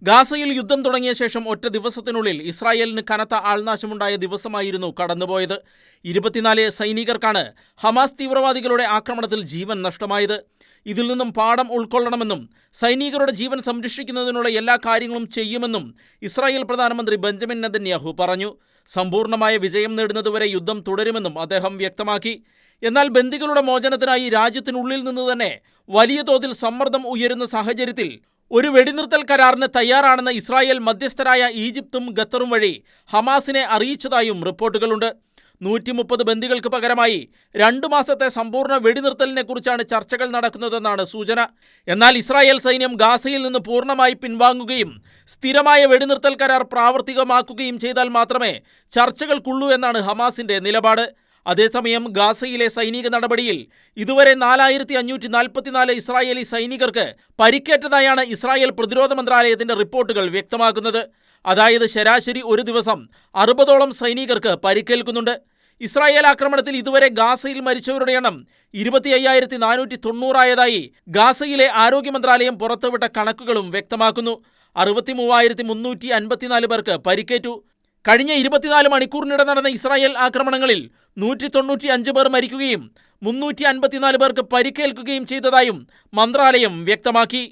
ഗാസയിൽ യുദ്ധം തുടങ്ങിയ ശേഷം ഒറ്റ ദിവസത്തിനുള്ളിൽ ഇസ്രായേലിന് കനത്ത ആൾനാശമുണ്ടായ ദിവസമായിരുന്നു കടന്നുപോയത്. 24 സൈനികർക്കാണ് ഹമാസ് തീവ്രവാദികളുടെ ആക്രമണത്തിൽ ജീവൻ നഷ്ടമായത്. ഇതിൽ നിന്നും പാഠം ഉൾക്കൊള്ളണമെന്നും സൈനികരുടെ ജീവൻ സംരക്ഷിക്കുന്നതിനുള്ള എല്ലാ കാര്യങ്ങളും ചെയ്യുമെന്നും ഇസ്രായേൽ പ്രധാനമന്ത്രി ബെഞ്ചമിൻ നെതന്യാഹു പറഞ്ഞു. സമ്പൂർണ്ണമായ വിജയം നേടുന്നതുവരെ യുദ്ധം തുടരുമെന്നും അദ്ദേഹം വ്യക്തമാക്കി. എന്നാൽ ബന്ദികളുടെ മോചനത്തിനായി രാജ്യത്തിനുള്ളിൽ നിന്ന് തന്നെ വലിയ തോതിൽ സമ്മർദ്ദം ഉയരുന്ന സാഹചര്യത്തിൽ ഒരു വെടിനിർത്തൽ കരാറിന് തയ്യാറാണെന്ന് ഇസ്രായേൽ മധ്യസ്ഥരായ ഈജിപ്തും ഖത്തറും വഴി ഹമാസിനെ അറിയിച്ചതായും റിപ്പോർട്ടുകളുണ്ട്. 130 ബന്ദികൾക്ക് പകരമായി 2 മാസത്തെ സമ്പൂർണ്ണ വെടിനിർത്തലിനെ കുറിച്ചാണ് ചർച്ചകൾ നടക്കുന്നതെന്നാണ് സൂചന. എന്നാൽ ഇസ്രായേൽ സൈന്യം ഗാസയിൽ നിന്ന് പൂർണ്ണമായി പിൻവാങ്ങുകയും സ്ഥിരമായ വെടിനിർത്തൽ കരാർ പ്രാവർത്തികമാക്കുകയും ചെയ്താൽ മാത്രമേ ചർച്ചകൾക്കുള്ളൂ എന്നാണ് ഹമാസിന്റെ നിലപാട്. അതേസമയം ഗാസയിലെ സൈനിക നടപടിയിൽ ഇതുവരെ 4544 ഇസ്രായേലി സൈനികർക്ക് പരിക്കേറ്റതായാണ് ഇസ്രായേൽ പ്രതിരോധ മന്ത്രാലയത്തിന്റെ റിപ്പോർട്ടുകൾ വ്യക്തമാക്കുന്നത്. അതായത് ശരാശരി ഒരു ദിവസം 60ഓളം സൈനികർക്ക് പരിക്കേൽക്കുന്നുണ്ട്. ഇസ്രായേൽ ആക്രമണത്തിൽ ഇതുവരെ ഗാസയിൽ മരിച്ചവരുടെ എണ്ണം 25490 ആയതായി ഗാസയിലെ ആരോഗ്യ മന്ത്രാലയം പുറത്തുവിട്ട കണക്കുകളും വ്യക്തമാക്കുന്നു. 63354 പേർക്ക് പരിക്കേറ്റു. കഴിഞ്ഞ 24 മണിക്കൂറിനിടെ നടന്ന ഇസ്രായേൽ ആക്രമണങ്ങളിൽ 195 പേർ മരിക്കുകയും 354 പേർക്ക് പരിക്കേൽക്കുകയും ചെയ്തതായും മന്ത്രാലയം വ്യക്തമാക്കി.